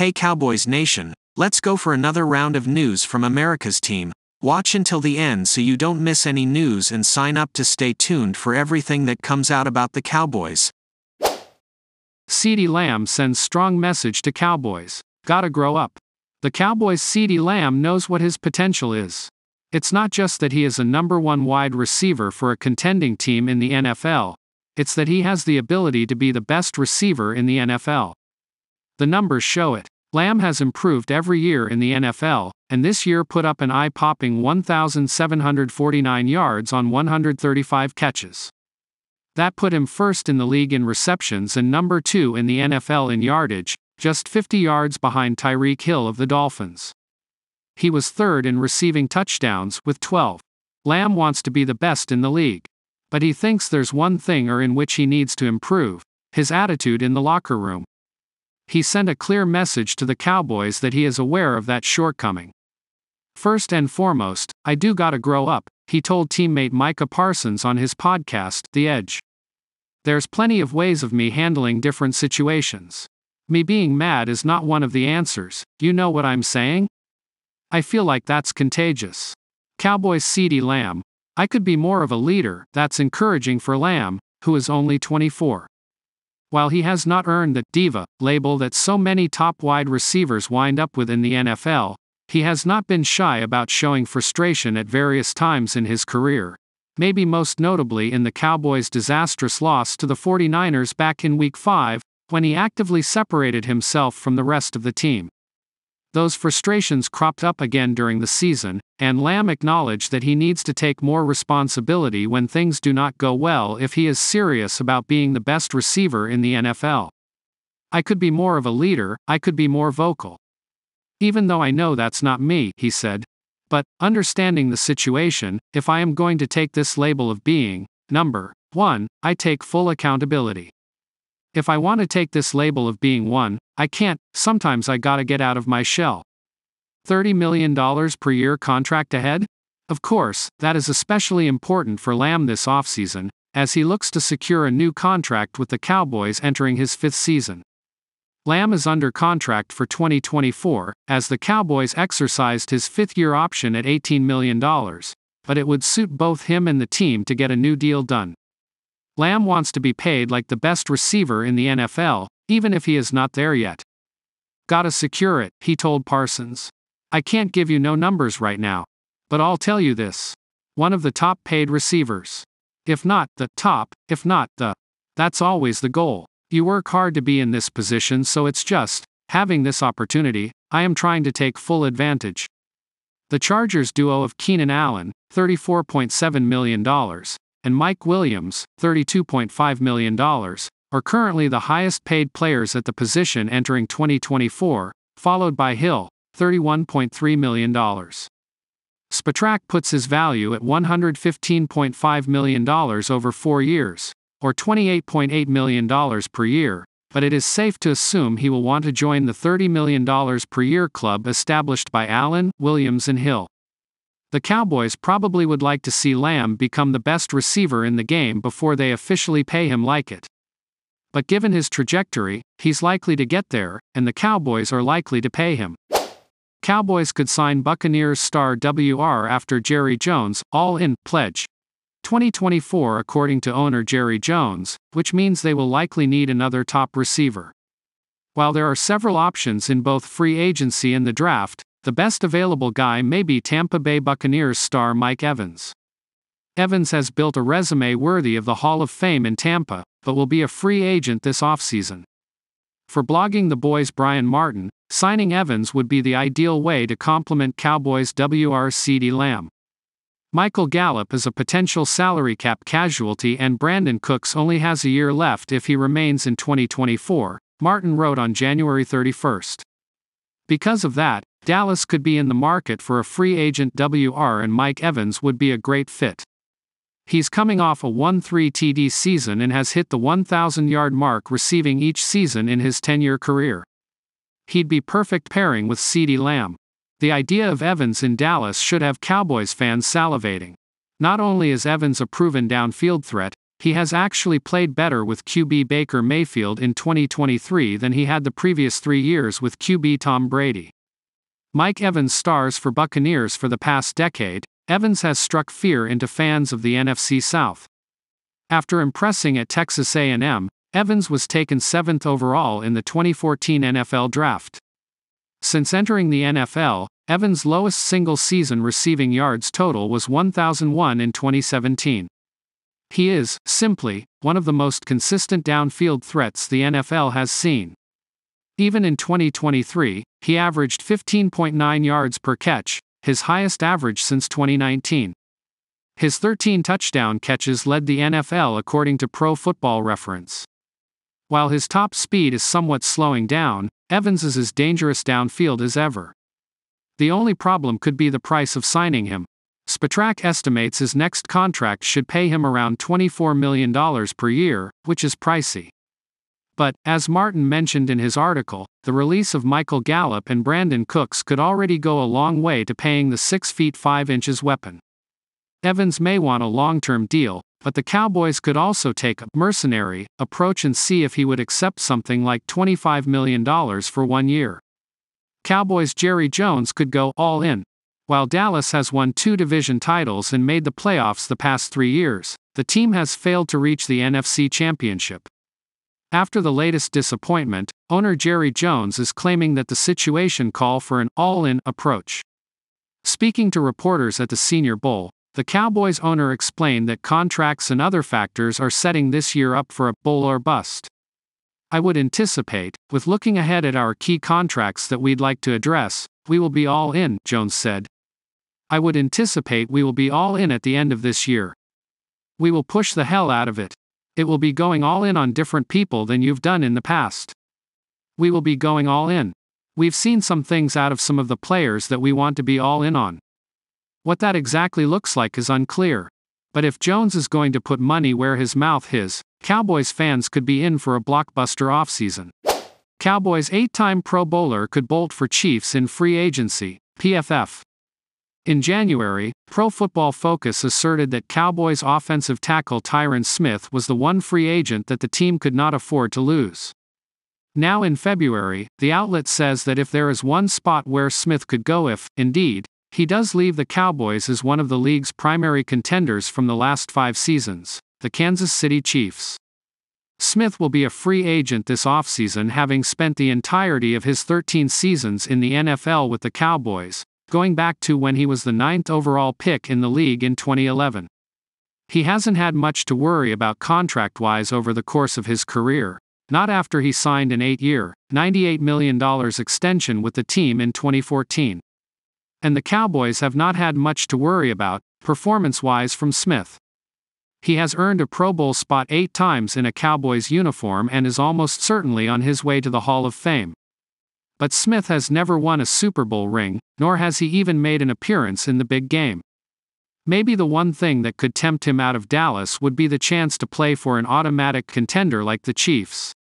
Hey Cowboys Nation, let's go for another round of news from America's team. Watch until the end so you don't miss any news and sign up to stay tuned for everything that comes out about the Cowboys. CeeDee Lamb sends strong message to Cowboys. Gotta grow up. The Cowboys' CeeDee Lamb knows what his potential is. It's not just that he is a number one wide receiver for a contending team in the NFL, it's that he has the ability to be the best receiver in the NFL. The numbers show it. Lamb has improved every year in the NFL, and this year put up an eye-popping 1,749 yards on 135 catches. That put him first in the league in receptions and number 2 in the NFL in yardage, just 50 yards behind Tyreek Hill of the Dolphins. He was third in receiving touchdowns with 12. Lamb wants to be the best in the league. But he thinks there's one thing in which he needs to improve: his attitude in the locker room. He sent a clear message to the Cowboys that he is aware of that shortcoming. First and foremost, I do gotta grow up, he told teammate Micah Parsons on his podcast, The Edge. There's plenty of ways of me handling different situations. Me being mad is not one of the answers, you know what I'm saying? I feel like that's contagious. Cowboys CeeDee Lamb. I could be more of a leader, that's encouraging for Lamb, who is only 24. While he has not earned the diva label that so many top wide receivers wind up with in the NFL, he has not been shy about showing frustration at various times in his career, maybe most notably in the Cowboys' disastrous loss to the 49ers back in Week 5, when he actively separated himself from the rest of the team. Those frustrations cropped up again during the season, and Lamb acknowledged that he needs to take more responsibility when things do not go well if he is serious about being the best receiver in the NFL. I could be more of a leader, I could be more vocal. Even though I know that's not me, he said. But, understanding the situation, if I am going to take this label of being number one, I take full accountability. If I want to take this label of being one, I can't, sometimes I gotta get out of my shell. $30 million per year contract ahead? Of course, that is especially important for Lamb this offseason, as he looks to secure a new contract with the Cowboys entering his 5th season. Lamb is under contract for 2024, as the Cowboys exercised his 5th-year option at $18 million, but it would suit both him and the team to get a new deal done. Lamb wants to be paid like the best receiver in the NFL, even if he is not there yet. Gotta secure it, he told Parsons. I can't give you no numbers right now. But I'll tell you this. One of the top paid receivers. If not the top, if not the. That's always the goal. You work hard to be in this position, so it's just, having this opportunity, I am trying to take full advantage. The Chargers duo of Keenan Allen, $34.7 million, and Mike Williams, $32.5 million, are currently the highest paid players at the position entering 2024, followed by Hill, $31.3 million. Spotrac puts his value at $115.5 million over 4 years, or $28.8 million per year, but it is safe to assume he will want to join the $30 million per year club established by Allen, Williams and Hill. The Cowboys probably would like to see Lamb become the best receiver in the game before they officially pay him like it. But given his trajectory, he's likely to get there, and the Cowboys are likely to pay him. Cowboys could sign Buccaneers star Wr after Jerry Jones' all-in pledge 2024 according to owner Jerry Jones, which means they will likely need another top receiver. While there are several options in both free agency and the draft, the best available guy may be Tampa Bay Buccaneers star Mike Evans. Evans has built a resume worthy of the Hall of Fame in Tampa, but will be a free agent this offseason. For Blogging the Boys' Brian Martin, signing Evans would be the ideal way to complement Cowboys' Wr CeeDee Lamb. Michael Gallup is a potential salary cap casualty and Brandon Cooks only has a year left if he remains in 2024, Martin wrote on January 31st. Because of that, Dallas could be in the market for a free agent Wr and Mike Evans would be a great fit. He's coming off a 1-3 TD season and has hit the 1,000-yard mark receiving each season in his 10-year career. He'd be perfect pairing with CeeDee Lamb. The idea of Evans in Dallas should have Cowboys fans salivating. Not only is Evans a proven downfield threat, he has actually played better with QB Baker Mayfield in 2023 than he had the previous 3 years with QB Tom Brady. Mike Evans stars for Buccaneers for the past decade. Evans has struck fear into fans of the NFC South. After impressing at Texas A&M, Evans was taken 7th overall in the 2014 NFL Draft. Since entering the NFL, Evans' lowest single-season receiving yards total was 1,001 in 2017. He is, simply, one of the most consistent downfield threats the NFL has seen. Even in 2023, he averaged 15.9 yards per catch, his highest average since 2019. His 13 touchdown catches led the NFL according to Pro Football Reference. While his top speed is somewhat slowing down, Evans is as dangerous downfield as ever. The only problem could be the price of signing him. Spotrac estimates his next contract should pay him around $24 million per year, which is pricey. But, as Martin mentioned in his article, the release of Michael Gallup and Brandon Cooks could already go a long way to paying the 6 feet 5 inches weapon. Evans may want a long-term deal, but the Cowboys could also take a mercenary approach and see if he would accept something like $25 million for 1 year. Cowboys' Jerry Jones could go all in. While Dallas has won 2 division titles and made the playoffs the past 3 years, the team has failed to reach the NFC Championship. After the latest disappointment, owner Jerry Jones is claiming that the situation calls for an all-in approach. Speaking to reporters at the Senior Bowl, the Cowboys owner explained that contracts and other factors are setting this year up for a bowl or bust. I would anticipate, with looking ahead at our key contracts that we'd like to address, we will be all in, Jones said. I would anticipate we will be all in at the end of this year. We will push the hell out of it. It will be going all in on different people than you've done in the past. We will be going all in. We've seen some things out of some of the players that we want to be all in on. What that exactly looks like is unclear. But if Jones is going to put money where his mouth is, Cowboys fans could be in for a blockbuster offseason. Cowboys 8-time Pro Bowler could bolt for Chiefs in free agency, PFF. In January, Pro Football Focus asserted that Cowboys offensive tackle Tyron Smith was the one free agent that the team could not afford to lose. Now in February, the outlet says that if there is one spot where Smith could go if, indeed, he does leave the Cowboys as one of the league's primary contenders from the last 5 seasons, the Kansas City Chiefs. Smith will be a free agent this offseason, having spent the entirety of his 13 seasons in the NFL with the Cowboys, going back to when he was the 9th overall pick in the league in 2011. He hasn't had much to worry about contract-wise over the course of his career, not after he signed an 8-year, $98 million extension with the team in 2014. And the Cowboys have not had much to worry about, performance-wise, from Smith. He has earned a Pro Bowl spot 8 times in a Cowboys uniform and is almost certainly on his way to the Hall of Fame. But Smith has never won a Super Bowl ring, nor has he even made an appearance in the big game. Maybe the one thing that could tempt him out of Dallas would be the chance to play for an automatic contender like the Chiefs.